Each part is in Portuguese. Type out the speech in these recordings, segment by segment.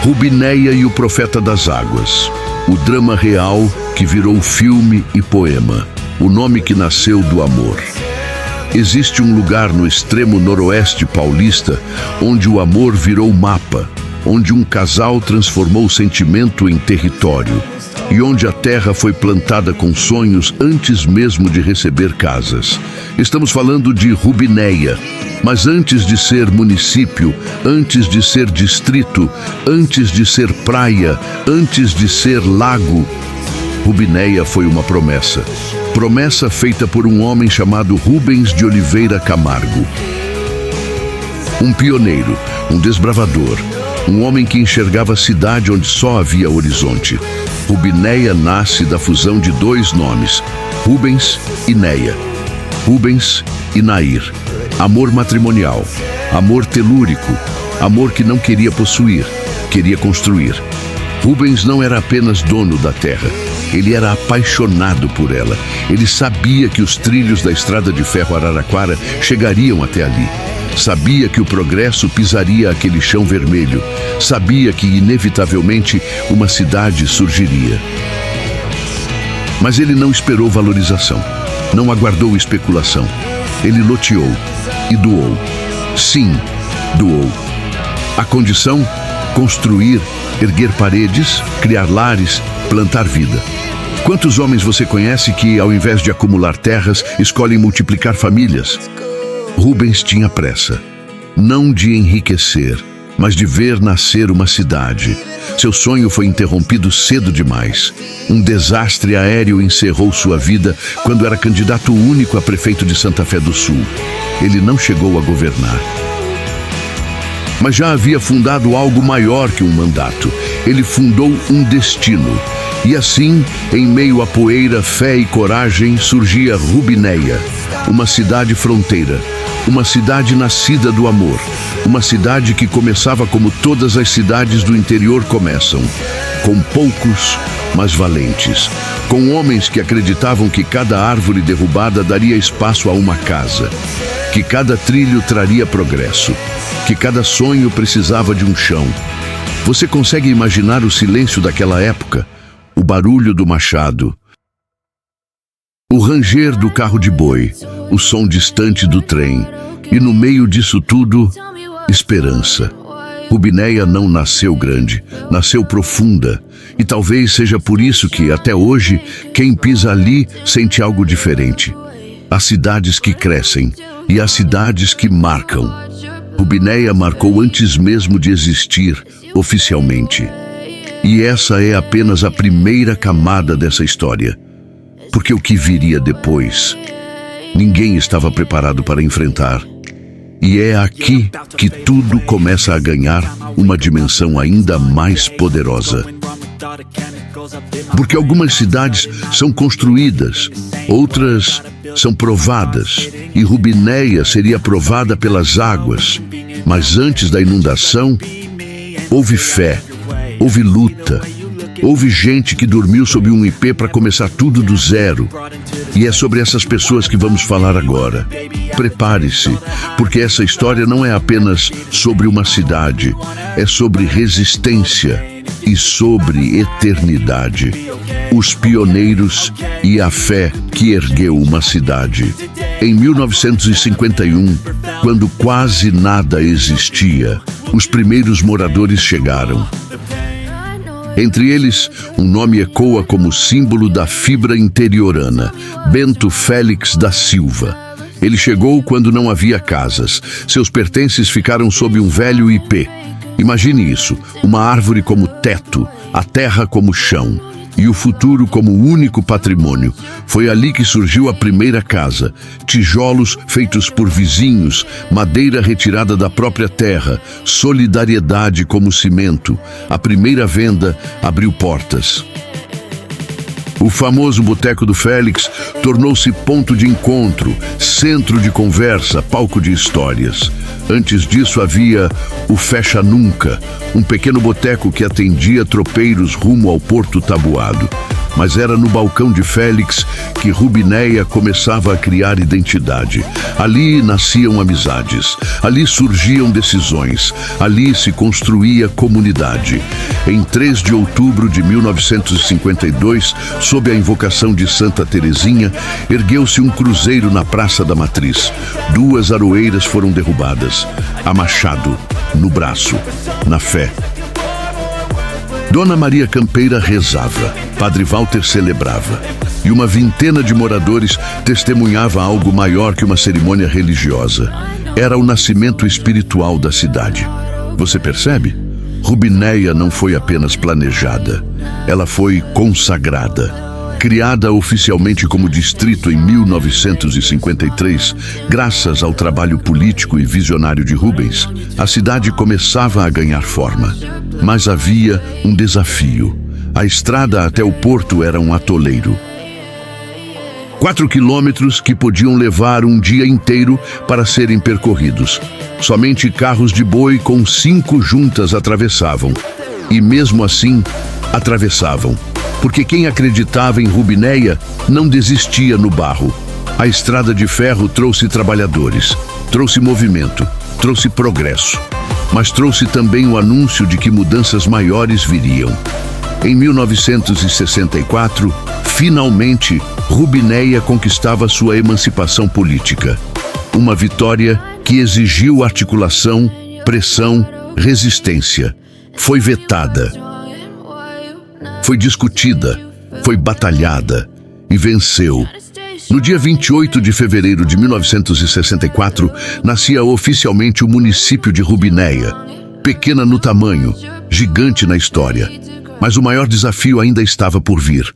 Rubinéia e o Profeta das Águas. O drama real que virou filme e poema. O nome que nasceu do amor. Existe um lugar no extremo noroeste paulista onde o amor virou mapa, onde um casal transformou o sentimento em território e onde a terra foi plantada com sonhos antes mesmo de receber casas. Estamos falando de Rubinéia, mas antes de ser município, antes de ser distrito, antes de ser praia, antes de ser lago, Rubinéia foi uma promessa. Promessa feita por um homem chamado Rubens de Oliveira Camargo. Um pioneiro, um desbravador, um homem que enxergava a cidade onde só havia horizonte. Rubinéia nasce da fusão de dois nomes, Rubens e Néia. Rubens e Nair. Amor matrimonial, amor telúrico, amor que não queria possuir, queria construir. Rubens não era apenas dono da terra, ele era apaixonado por ela. Ele sabia que os trilhos da estrada de ferro Araraquara chegariam até ali. Sabia que o progresso pisaria aquele chão vermelho. Sabia que, inevitavelmente, uma cidade surgiria. Mas ele não esperou valorização. Não aguardou especulação. Ele loteou e doou. Sim, doou. A condição? Construir, erguer paredes, criar lares, plantar vida. Quantos homens você conhece que, ao invés de acumular terras, escolhem multiplicar famílias? Rubens tinha pressa, não de enriquecer, mas de ver nascer uma cidade. Seu sonho foi interrompido cedo demais. Um desastre aéreo encerrou sua vida quando era candidato único a prefeito de Santa Fé do Sul. Ele não chegou a governar. Mas já havia fundado algo maior que um mandato. Ele fundou um destino. E assim, em meio à poeira, fé e coragem, surgia Rubinéia, uma cidade fronteira, uma cidade nascida do amor, uma cidade que começava como todas as cidades do interior começam, com poucos, mas valentes, com homens que acreditavam que cada árvore derrubada daria espaço a uma casa, que cada trilho traria progresso, que cada sonho precisava de um chão. Você consegue imaginar o silêncio daquela época? O barulho do machado, o ranger do carro de boi, o som distante do trem, e no meio disso tudo, esperança. Rubinéia não nasceu grande, nasceu profunda, e talvez seja por isso que, até hoje, quem pisa ali sente algo diferente. Há cidades que crescem, e há cidades que marcam. Rubinéia marcou antes mesmo de existir, oficialmente. E essa é apenas a primeira camada dessa história. Porque o que viria depois, ninguém estava preparado para enfrentar. E é aqui que tudo começa a ganhar uma dimensão ainda mais poderosa. Porque algumas cidades são construídas, outras são provadas. E Rubinéia seria provada pelas águas. Mas antes da inundação, houve fé. Houve luta, houve gente que dormiu sob um ipê para começar tudo do zero. E é sobre essas pessoas que vamos falar agora. Prepare-se, porque essa história não é apenas sobre uma cidade, é sobre resistência e sobre eternidade. Os pioneiros e a fé que ergueu uma cidade. Em 1951, quando quase nada existia, os primeiros moradores chegaram. Entre eles, um nome ecoa como símbolo da fibra interiorana, Bento Félix da Silva. Ele chegou quando não havia casas. Seus pertences ficaram sob um velho ipê. Imagine isso, uma árvore como teto, a terra como chão e o futuro como único patrimônio. Foi ali que surgiu a primeira casa, tijolos feitos por vizinhos, madeira retirada da própria terra, solidariedade como cimento. A primeira venda abriu portas. O famoso Boteco do Félix tornou-se ponto de encontro, centro de conversa, palco de histórias. Antes disso havia o Fecha Nunca, um pequeno boteco que atendia tropeiros rumo ao Porto Tabuado. Mas era no balcão de Félix que Rubinéia começava a criar identidade. Ali nasciam amizades, ali surgiam decisões, ali se construía comunidade. Em 3 de outubro de 1952, sob a invocação de Santa Teresinha, ergueu-se um cruzeiro na Praça da Matriz. 2 aroeiras foram derrubadas, a machado, no braço, na fé. Dona Maria Campeira rezava, Padre Walter celebrava, e uma vintena de moradores testemunhava algo maior que uma cerimônia religiosa. Era o nascimento espiritual da cidade. Você percebe? Rubinéia não foi apenas planejada, ela foi consagrada. Criada oficialmente como distrito em 1953, graças ao trabalho político e visionário de Rubens, a cidade começava a ganhar forma. Mas havia um desafio. A estrada até o porto era um atoleiro. 4 quilômetros que podiam levar um dia inteiro para serem percorridos. Somente carros de boi com 5 juntas atravessavam. E mesmo assim, atravessavam. Porque quem acreditava em Rubinéia não desistia no barro. A estrada de ferro trouxe trabalhadores, trouxe movimento, trouxe progresso. Mas trouxe também o anúncio de que mudanças maiores viriam. Em 1964, finalmente, Rubinéia conquistava sua emancipação política. Uma vitória que exigiu articulação, pressão, resistência. Foi vetada. Foi discutida, foi batalhada e venceu. No dia 28 de fevereiro de 1964, nascia oficialmente o município de Rubinéia. Pequena no tamanho, gigante na história. Mas o maior desafio ainda estava por vir.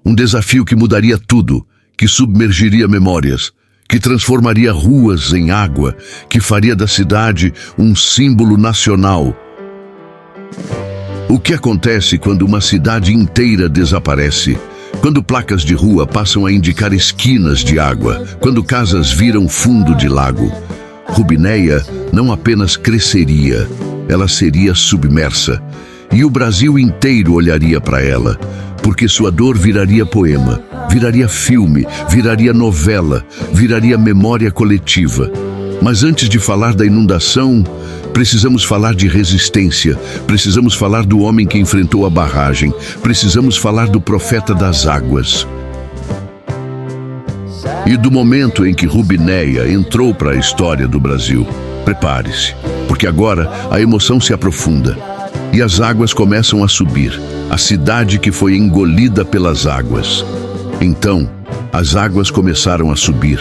Um desafio que mudaria tudo, que submergiria memórias, que transformaria ruas em água, que faria da cidade um símbolo nacional. O que acontece quando uma cidade inteira desaparece? Quando placas de rua passam a indicar esquinas de água, quando casas viram fundo de lago? Rubinéia não apenas cresceria, ela seria submersa. E o Brasil inteiro olharia para ela, porque sua dor viraria poema, viraria filme, viraria novela, viraria memória coletiva. Mas antes de falar da inundação, precisamos falar de resistência, precisamos falar do homem que enfrentou a barragem, precisamos falar do profeta das águas. E do momento em que Rubinéia entrou para a história do Brasil. Prepare-se, porque agora a emoção se aprofunda e as águas começam a subir, a cidade que foi engolida pelas águas. Então, as águas começaram a subir,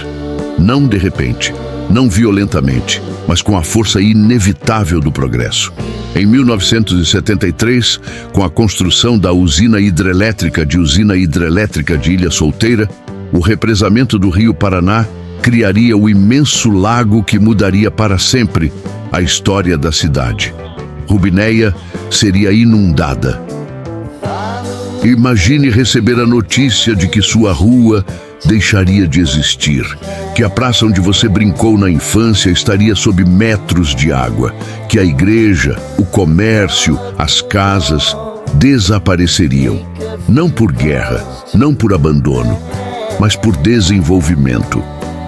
não de repente, não violentamente, mas com a força inevitável do progresso. Em 1973, com a construção da usina hidrelétrica de Ilha Solteira, o represamento do Rio Paraná criaria o imenso lago que mudaria para sempre a história da cidade. Rubinéia seria inundada. Imagine receber a notícia de que sua rua deixaria de existir, que a praça onde você brincou na infância estaria sob metros de água, que a igreja, o comércio, as casas desapareceriam. Não por guerra, não por abandono, mas por desenvolvimento.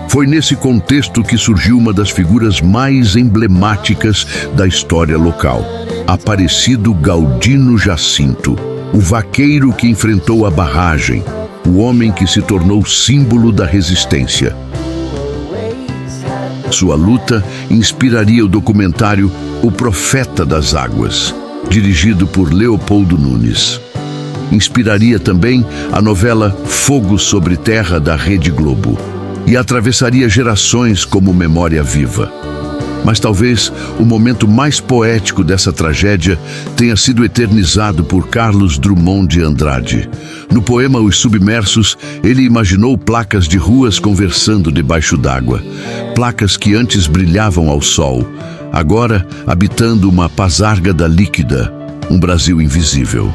Foi nesse contexto que surgiu uma das figuras mais emblemáticas da história local, Aparecido Galdino Jacinto, o vaqueiro que enfrentou a barragem, o homem que se tornou símbolo da resistência. Sua luta inspiraria o documentário O Profeta das Águas, dirigido por Leopoldo Nunes. Inspiraria também a novela Fogo sobre Terra da Rede Globo e atravessaria gerações como memória viva. Mas talvez o momento mais poético dessa tragédia tenha sido eternizado por Carlos Drummond de Andrade. No poema Os Submersos, ele imaginou placas de ruas conversando debaixo d'água. Placas que antes brilhavam ao sol, agora habitando uma Pasárgada líquida, um Brasil invisível.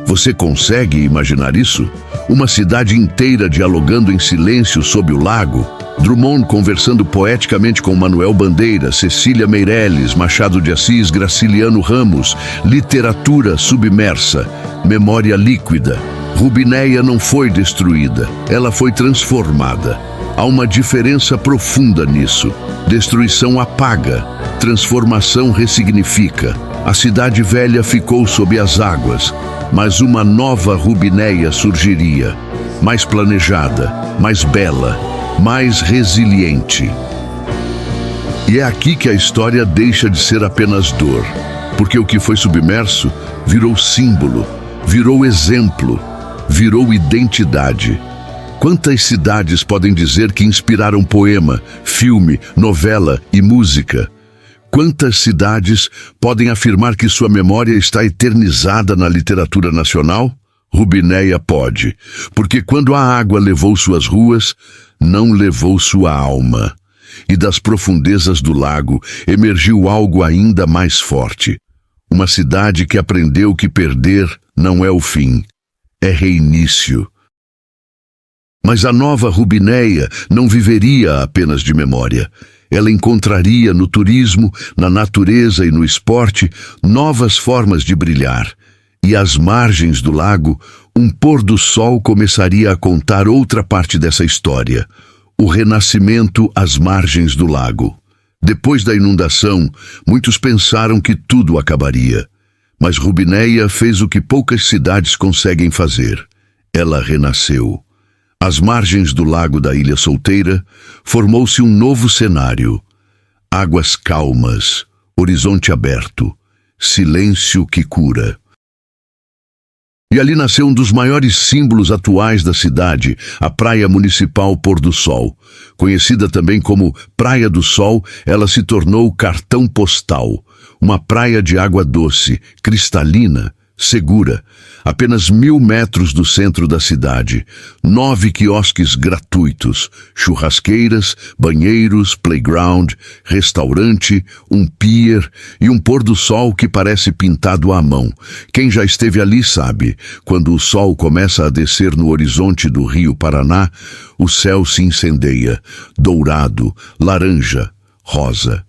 Você consegue imaginar isso? Uma cidade inteira dialogando em silêncio sob o lago? Drummond conversando poeticamente com Manuel Bandeira, Cecília Meirelles, Machado de Assis, Graciliano Ramos, literatura submersa, memória líquida. Rubinéia não foi destruída, ela foi transformada. Há uma diferença profunda nisso. Destruição apaga, transformação ressignifica. A cidade velha ficou sob as águas, mas uma nova Rubinéia surgiria, mais planejada, mais bela, mais resiliente. E é aqui que a história deixa de ser apenas dor, porque o que foi submerso virou símbolo, virou exemplo, virou identidade. Quantas cidades podem dizer que inspiraram poema, filme, novela e música? Quantas cidades podem afirmar que sua memória está eternizada na literatura nacional? Rubinéia pode, porque quando a água levou suas ruas, não levou sua alma. E das profundezas do lago emergiu algo ainda mais forte. Uma cidade que aprendeu que perder não é o fim, é reinício. Mas a nova Rubinéia não viveria apenas de memória. Ela encontraria no turismo, na natureza e no esporte novas formas de brilhar. E às margens do lago, um pôr do sol começaria a contar outra parte dessa história. O renascimento às margens do lago. Depois da inundação, muitos pensaram que tudo acabaria. Mas Rubinéia fez o que poucas cidades conseguem fazer. Ela renasceu. Às margens do lago da Ilha Solteira, formou-se um novo cenário. Águas calmas, horizonte aberto, silêncio que cura. E ali nasceu um dos maiores símbolos atuais da cidade, a Praia Municipal Pôr do Sol. Conhecida também como Praia do Sol, ela se tornou cartão postal. Uma praia de água doce, cristalina, segura. Apenas 1.000 metros do centro da cidade. 9 quiosques gratuitos, churrasqueiras, banheiros, playground, restaurante, um pier e um pôr-do-sol que parece pintado à mão. Quem já esteve ali sabe, quando o sol começa a descer no horizonte do Rio Paraná, o céu se incendeia, dourado, laranja, rosa.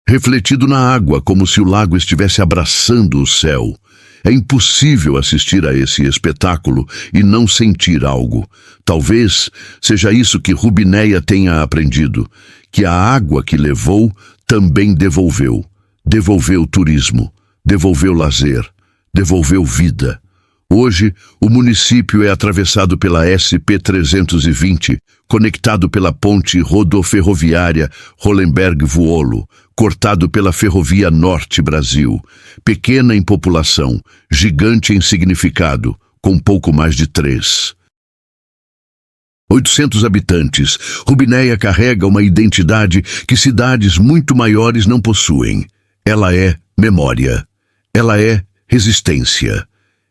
Refletido na água, como se o lago estivesse abraçando o céu. É impossível assistir a esse espetáculo e não sentir algo. Talvez seja isso que Rubinéia tenha aprendido, que a água que levou também devolveu. Devolveu turismo, devolveu lazer, devolveu vida. Hoje, o município é atravessado pela SP-320, conectado pela ponte rodoferroviária Hollenberg-Vuolo, cortado pela Ferrovia Norte Brasil, pequena em população, gigante em significado, com pouco mais de 800 habitantes, Rubinéia carrega uma identidade que cidades muito maiores não possuem. Ela é memória, ela é resistência,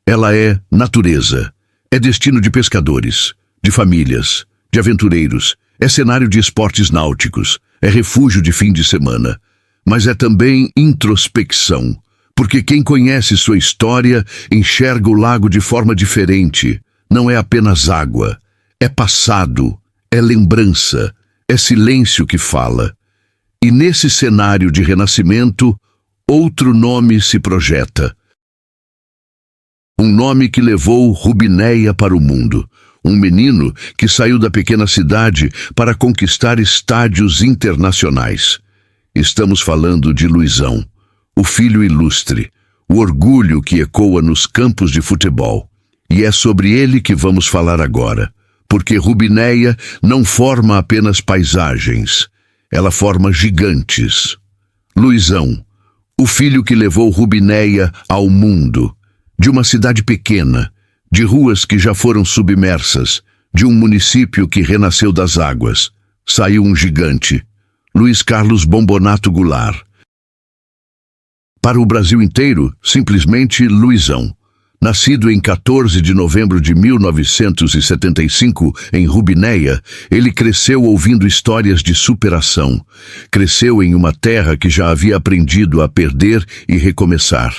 ela é natureza, é destino de pescadores, de famílias, de aventureiros, é cenário de esportes náuticos, é refúgio de fim de semana. Mas é também introspecção, porque quem conhece sua história enxerga o lago de forma diferente. Não é apenas água, é passado, é lembrança, é silêncio que fala. E nesse cenário de renascimento, outro nome se projeta. Um nome que levou Rubinéia para o mundo. Um menino que saiu da pequena cidade para conquistar estádios internacionais. Estamos falando de Luizão, o filho ilustre, o orgulho que ecoa nos campos de futebol. E é sobre ele que vamos falar agora, porque Rubinéia não forma apenas paisagens, ela forma gigantes. Luizão, o filho que levou Rubinéia ao mundo, de uma cidade pequena, de ruas que já foram submersas, de um município que renasceu das águas, saiu um gigante. Luiz Carlos Bombonato Goulart. Para o Brasil inteiro, simplesmente Luizão. Nascido em 14 de novembro de 1975, em Rubinéia, ele cresceu ouvindo histórias de superação. Cresceu em uma terra que já havia aprendido a perder e recomeçar.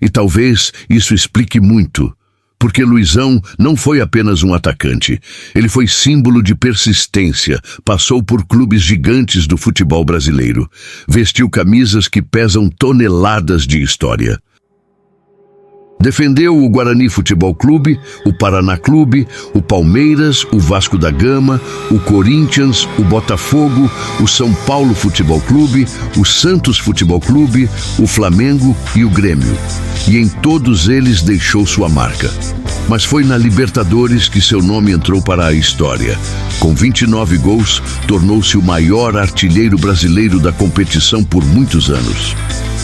E talvez isso explique muito. Porque Luizão não foi apenas um atacante. Ele foi símbolo de persistência, passou por clubes gigantes do futebol brasileiro. Vestiu camisas que pesam toneladas de história. Defendeu o Guarani Futebol Clube, o Paraná Clube, o Palmeiras, o Vasco da Gama, o Corinthians, o Botafogo, o São Paulo Futebol Clube, o Santos Futebol Clube, o Flamengo e o Grêmio. E em todos eles deixou sua marca. Mas foi na Libertadores que seu nome entrou para a história. Com 29 gols, tornou-se o maior artilheiro brasileiro da competição por muitos anos.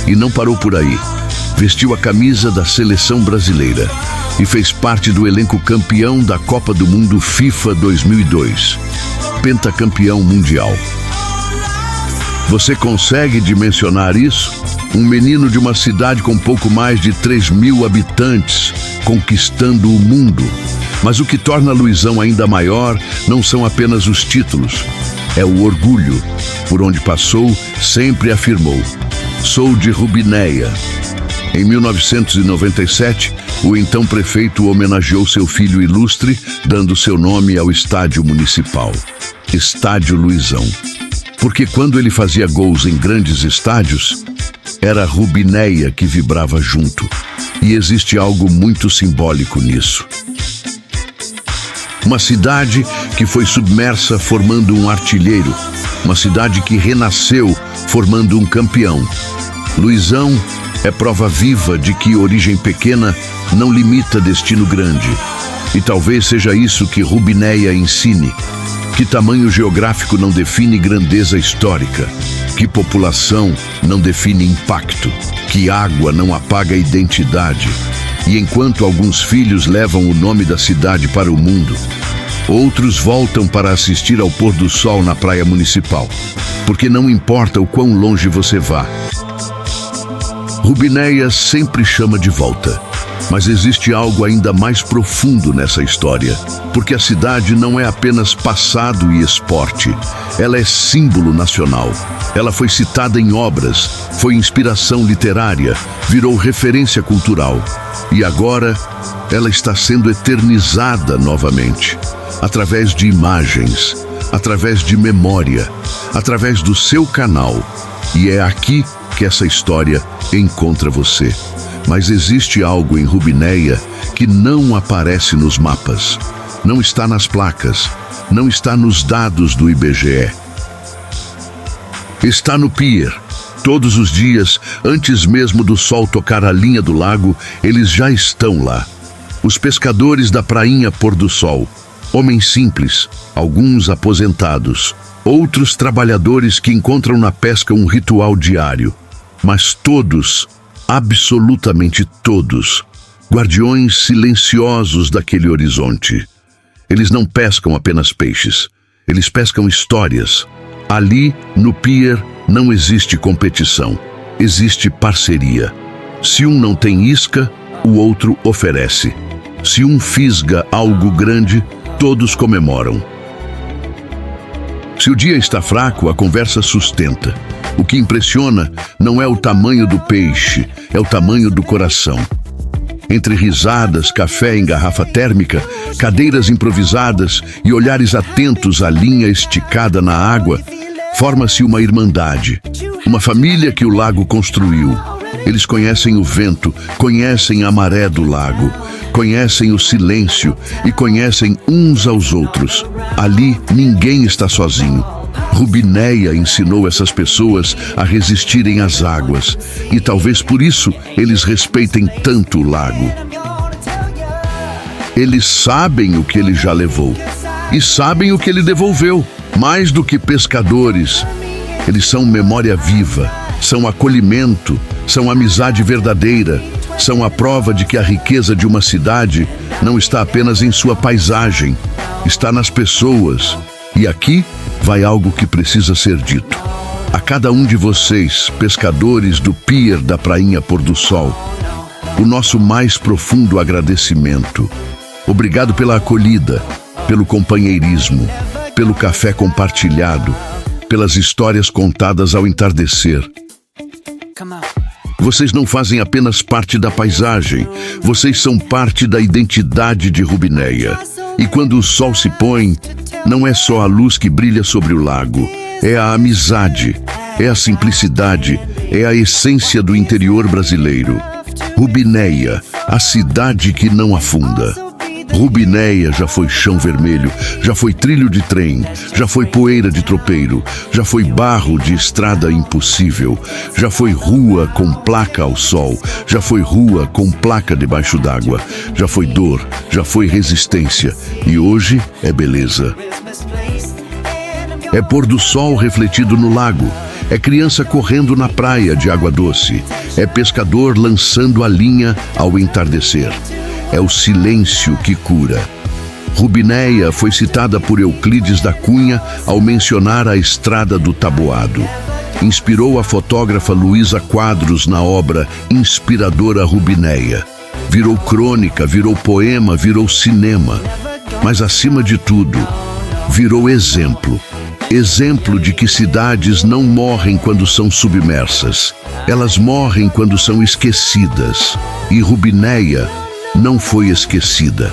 E não parou por aí. Vestiu a camisa da seleção brasileira e fez parte do elenco campeão da Copa do Mundo FIFA 2002, pentacampeão mundial. Você consegue dimensionar isso? Um menino de uma cidade com pouco mais de 3.000 habitantes, conquistando o mundo. Mas o que torna Luizão ainda maior não são apenas os títulos, é o orgulho. Por onde passou, sempre afirmou: sou de Rubinéia. Em 1997, o então prefeito homenageou seu filho ilustre, dando seu nome ao estádio municipal, Estádio Luizão. Porque quando ele fazia gols em grandes estádios, era a Rubinéia que vibrava junto. E existe algo muito simbólico nisso. Uma cidade que foi submersa formando um artilheiro. Uma cidade que renasceu formando um campeão. Luizão é prova viva de que origem pequena não limita destino grande. E talvez seja isso que Rubinéia ensine. Que tamanho geográfico não define grandeza histórica. Que população não define impacto. Que água não apaga identidade. E enquanto alguns filhos levam o nome da cidade para o mundo, outros voltam para assistir ao pôr do sol na praia municipal. Porque não importa o quão longe você vá, Rubinéia sempre chama de volta. Mas existe algo ainda mais profundo nessa história. Porque a cidade não é apenas passado e esporte. Ela é símbolo nacional. Ela foi citada em obras, foi inspiração literária, virou referência cultural. E agora, ela está sendo eternizada novamente. Através de imagens, através de memória, através do seu canal. E é aqui que essa história encontra você. Mas existe algo em Rubinéia que não aparece nos mapas, não está nas placas, não está nos dados do IBGE. Está no pier. Todos os dias, antes mesmo do sol tocar a linha do lago, eles já estão lá. Os pescadores da prainha pôr do sol, homens simples, alguns aposentados, outros trabalhadores que encontram na pesca um ritual diário. Mas todos, absolutamente todos, guardiões silenciosos daquele horizonte. Eles não pescam apenas peixes, eles pescam histórias. Ali, no pier, não existe competição, existe parceria. Se um não tem isca, o outro oferece. Se um fisga algo grande, todos comemoram. Se o dia está fraco, a conversa sustenta. O que impressiona não é o tamanho do peixe, é o tamanho do coração. Entre risadas, café em garrafa térmica, cadeiras improvisadas e olhares atentos à linha esticada na água, forma-se uma irmandade, uma família que o lago construiu. Eles conhecem o vento, conhecem a maré do lago, conhecem o silêncio e conhecem uns aos outros. Ali ninguém está sozinho. Rubinéia ensinou essas pessoas a resistirem às águas e talvez por isso eles respeitem tanto o lago. Eles sabem o que ele já levou e sabem o que ele devolveu. Mais do que pescadores, eles são memória viva, são acolhimento, são amizade verdadeira, são a prova de que a riqueza de uma cidade não está apenas em sua paisagem, está nas pessoas. E aqui vai algo que precisa ser dito. A cada um de vocês, pescadores do pier da prainha pôr do sol, o nosso mais profundo agradecimento. Obrigado pela acolhida, pelo companheirismo, pelo café compartilhado, pelas histórias contadas ao entardecer. Vocês não fazem apenas parte da paisagem, vocês são parte da identidade de Rubinéia. E quando o sol se põe, não é só a luz que brilha sobre o lago, é a amizade, é a simplicidade, é a essência do interior brasileiro. Rubinéia, a cidade que não afunda. Rubinéia já foi chão vermelho, já foi trilho de trem, já foi poeira de tropeiro, já foi barro de estrada impossível, já foi rua com placa ao sol, já foi rua com placa debaixo d'água, já foi dor, já foi resistência e hoje é beleza. É pôr do sol refletido no lago, é criança correndo na praia de água doce, é pescador lançando a linha ao entardecer. É o silêncio que cura. Rubinéia foi citada por Euclides da Cunha ao mencionar a Estrada do Taboado. Inspirou a fotógrafa Luísa Quadros na obra Inspiradora Rubinéia. Virou crônica, virou poema, virou cinema. Mas acima de tudo, virou exemplo. Exemplo de que cidades não morrem quando são submersas. Elas morrem quando são esquecidas. E Rubinéia não foi esquecida.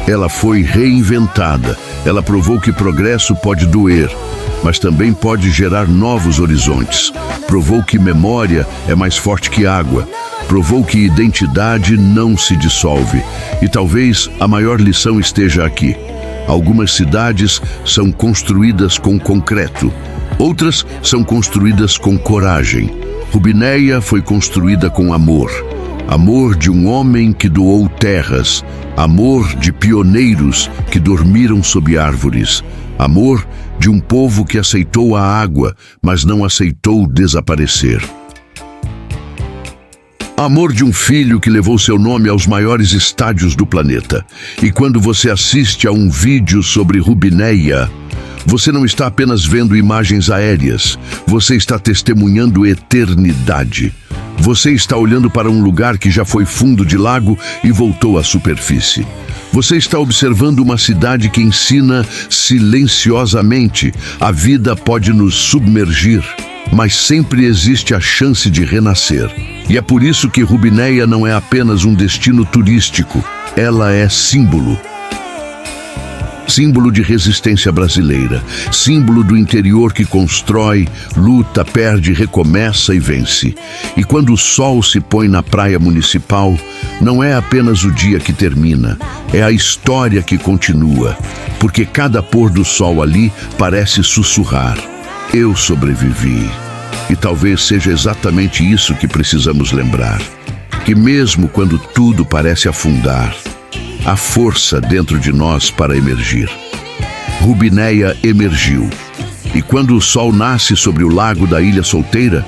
Ela foi reinventada. Ela provou que progresso pode doer, mas também pode gerar novos horizontes. Provou que memória é mais forte que água. Provou que identidade não se dissolve. E talvez a maior lição esteja aqui. Algumas cidades são construídas com concreto. Outras são construídas com coragem. Rubinéia foi construída com amor. Amor de um homem que doou terras, amor de pioneiros que dormiram sob árvores, amor de um povo que aceitou a água, mas não aceitou desaparecer. Amor de um filho que levou seu nome aos maiores estádios do planeta. E quando você assiste a um vídeo sobre Rubinéia, você não está apenas vendo imagens aéreas, você está testemunhando eternidade. Você está olhando para um lugar que já foi fundo de lago e voltou à superfície. Você está observando uma cidade que ensina silenciosamente: a vida pode nos submergir, mas sempre existe a chance de renascer. E é por isso que Rubinéia não é apenas um destino turístico, ela é símbolo. Símbolo de resistência brasileira, símbolo do interior que constrói, luta, perde, recomeça e vence. E quando o sol se põe na praia municipal, não é apenas o dia que termina, é a história que continua, porque cada pôr do sol ali parece sussurrar: eu sobrevivi. E talvez seja exatamente isso que precisamos lembrar, que mesmo quando tudo parece afundar, há força dentro de nós para emergir. Rubinéia emergiu. E quando o sol nasce sobre o lago da Ilha Solteira,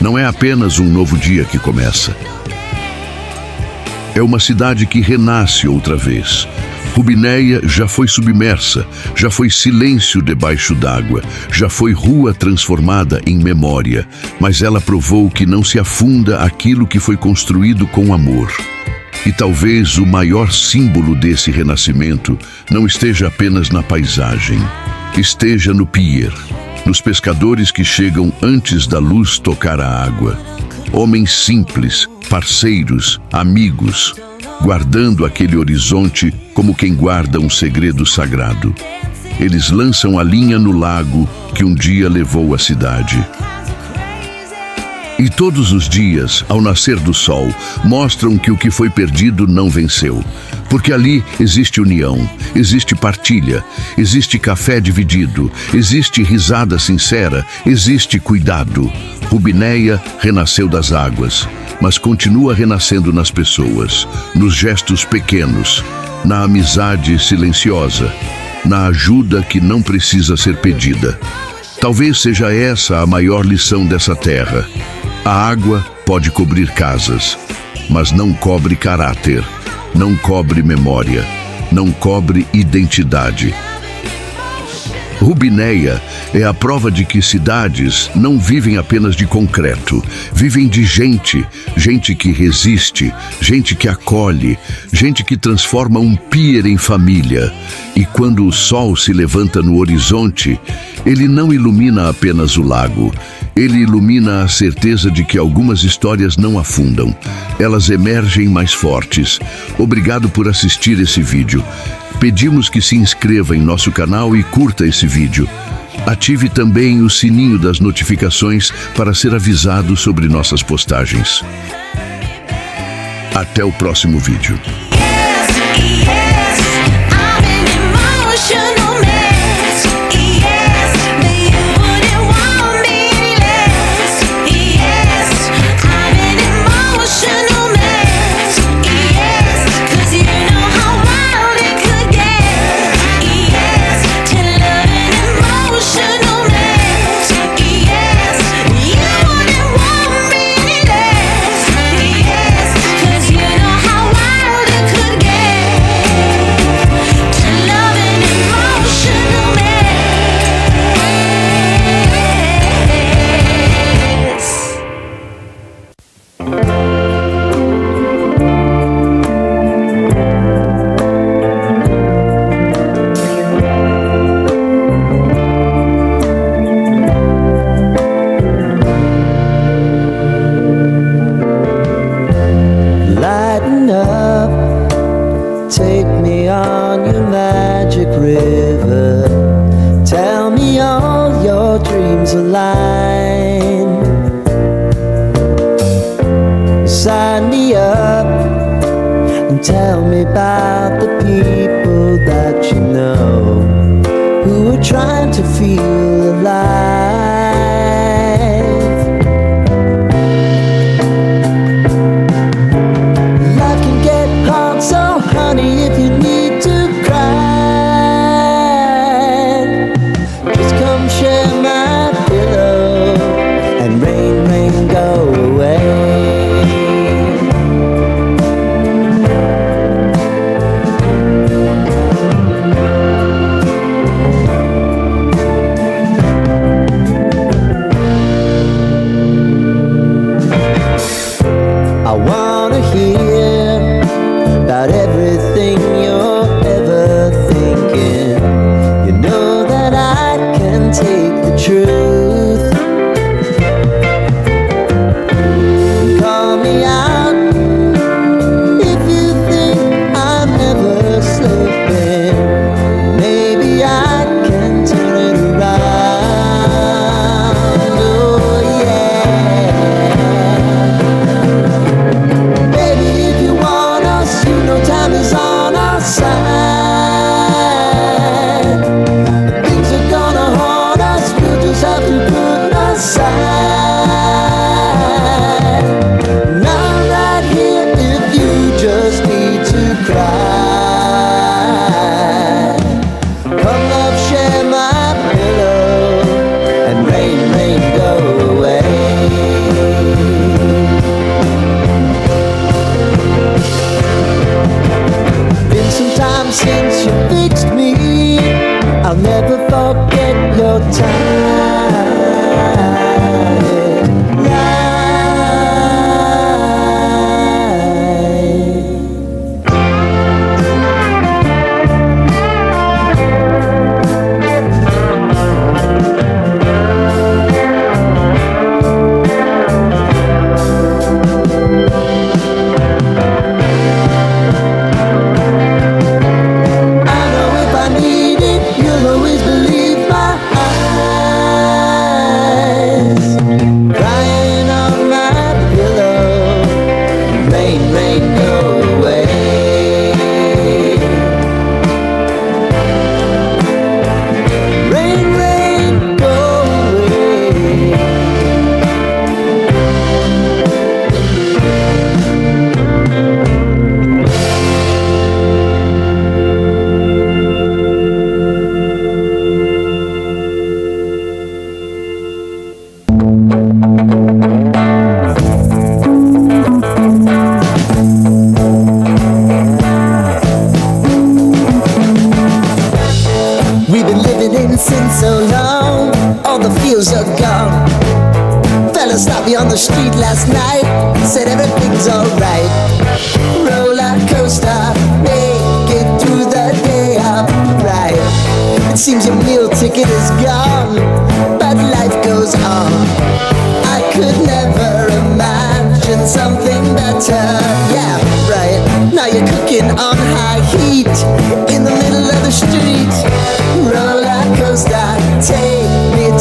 não é apenas um novo dia que começa. É uma cidade que renasce outra vez. Rubinéia já foi submersa, já foi silêncio debaixo d'água, já foi rua transformada em memória, mas ela provou que não se afunda aquilo que foi construído com amor. E talvez o maior símbolo desse renascimento não esteja apenas na paisagem, esteja no pier, nos pescadores que chegam antes da luz tocar a água. Homens simples, parceiros, amigos, guardando aquele horizonte como quem guarda um segredo sagrado. Eles lançam a linha no lago que um dia levou a cidade. E todos os dias, ao nascer do sol, mostram que o que foi perdido não venceu. Porque ali existe união, existe partilha, existe café dividido, existe risada sincera, existe cuidado. Rubinéia renasceu das águas, mas continua renascendo nas pessoas, nos gestos pequenos, na amizade silenciosa, na ajuda que não precisa ser pedida. Talvez seja essa a maior lição dessa terra. A água pode cobrir casas, mas não cobre caráter, não cobre memória, não cobre identidade. Rubinéia é a prova de que cidades não vivem apenas de concreto, vivem de gente, gente que resiste, gente que acolhe, gente que transforma um pier em família. E quando o sol se levanta no horizonte, ele não ilumina apenas o lago, Ele ilumina a certeza de que algumas histórias não afundam. Elas emergem mais fortes. Obrigado por assistir esse vídeo. Pedimos que se inscreva em nosso canal e curta esse vídeo. Ative também o sininho das notificações para ser avisado sobre nossas postagens. Até o próximo vídeo. Take me on your magic river. Tell me all your dreams align. Sign me up and tell me about the people that you know who are trying to feel alive. Life can get hard, so honey, if you need to cry, just come share my pillow and rain, rain, go away. I wanna hear about everything you're ever thinking. You know that I can take the truth. Call me out if you think I'm never slipping. Maybe I can turn it around. Oh yeah. Baby, if you want us, you know time is on our side. Things are gonna haunt us, we'll just have to put aside. And I'm right here if you just need to cry. Come love, share my pillow and rain, rain, go away. Been some time since you fixed me. I'll never forget your time. I know if I need it, you'll always believe my eyes. Crying on my pillow, rain, rain, go away. Rain, rain, go away. We've been living in sin so long, all the feels are gone. Fella stopped me on the street last night, said everything's alright. Roller coaster, make it through the day upright. It seems your meal ticket is gone, but life goes on.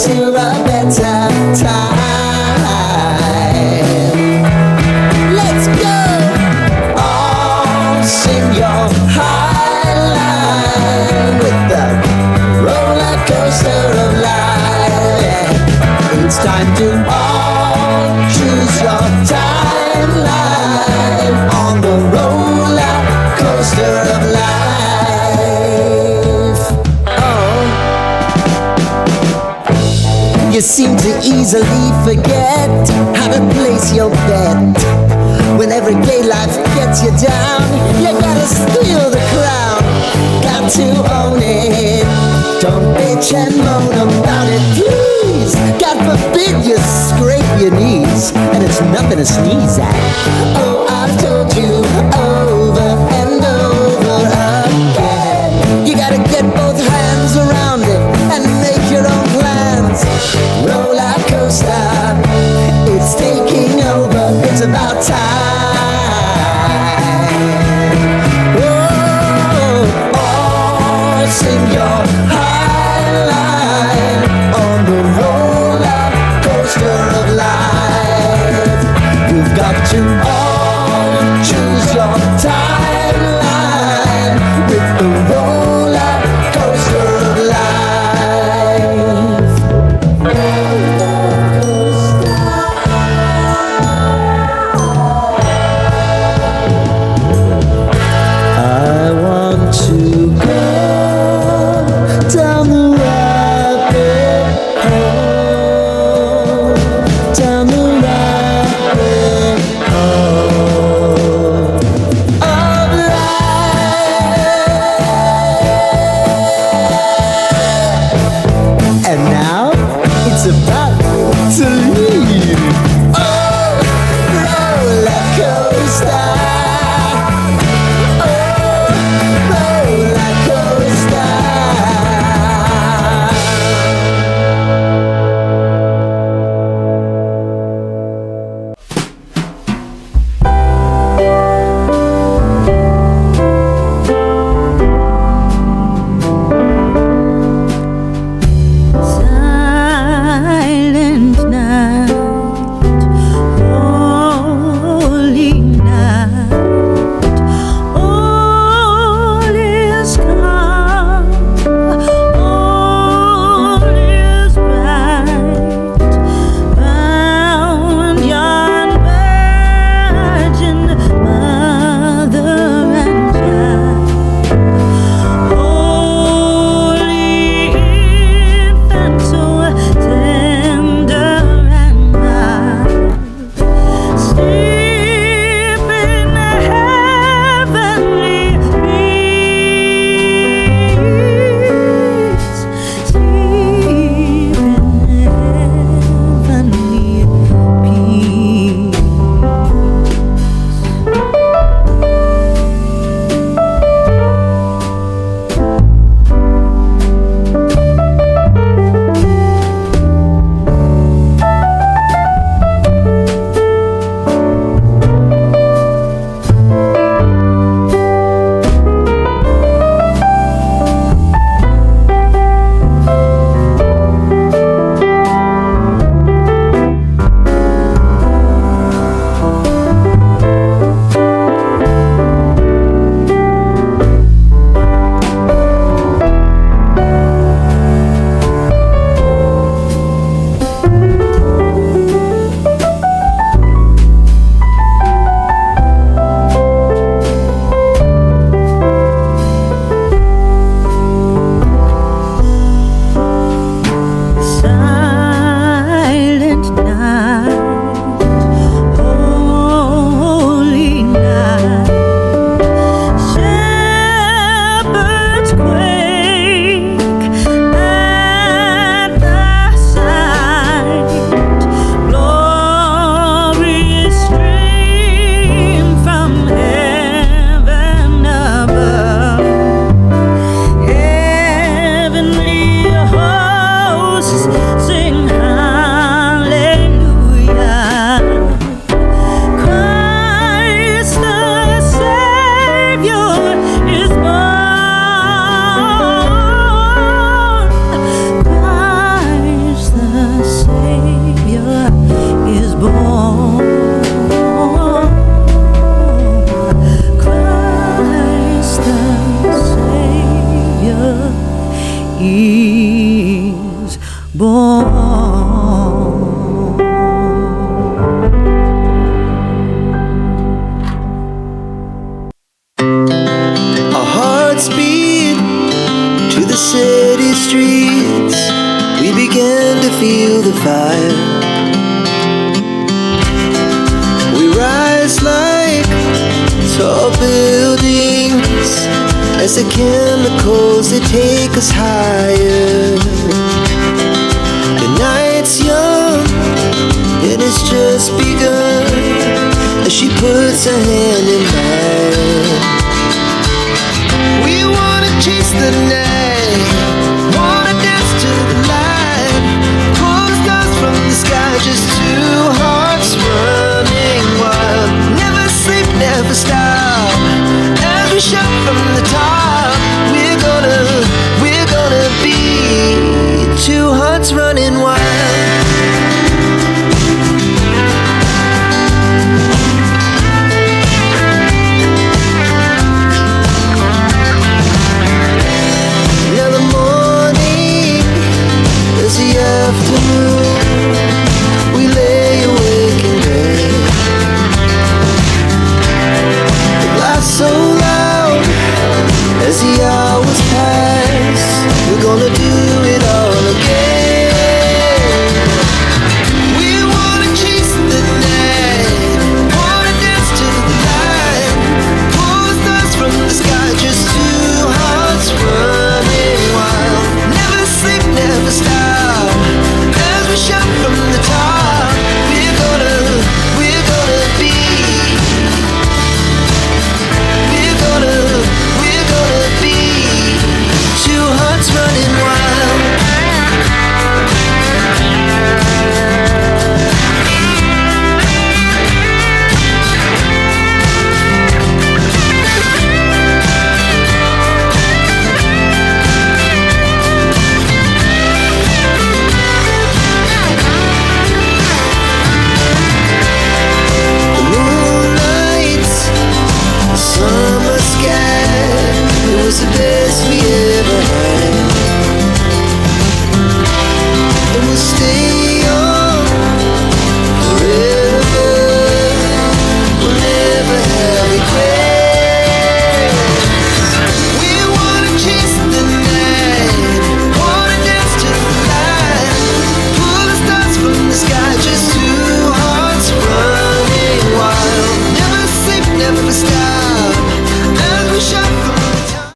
to a better time. Let's go! All sing your high line with the roller coaster of life. It's time to all choose your timeline on the roller coaster of life. Oh, you seem to easily forget how to place your bet. When everyday life gets you down, you gotta steal the crown. Got to own it. Don't bitch and moan about it, please. God forbid you scrape your knees, and it's nothing to sneeze at. Oh, I've told you over and over again. You gotta get both hands around it and make your own plans. Roller coaster, it's taking over. It's about time. Sing your high line on the roller coaster of life. You've got to all choose your timeline with the roller coaster of life. I want to go down the rabbit hole, down the rabbit hole of life. And now it's about to leave. Oh, roller coaster. Time fire. We rise like tall buildings as the chemicals, they take us higher. The night's young, and it's just begun as she puts her hand in mine. We wanna chase the night, wanna dance to the light, pull stars from the sky, just two hearts running wild. Never sleep, never stop, as we shout from the top. We're gonna be two hearts running wild. We lay awake in bed. The laughs so loud as the hours pass. We're gonna do it all again. We wanna chase the night, wanna dance to the light, pull stars from the sky, just two hearts running wild. Never sleep, never stop, we shout from the top. We're gonna be. We're gonna be two hearts running wild. Summer sky, it was the best we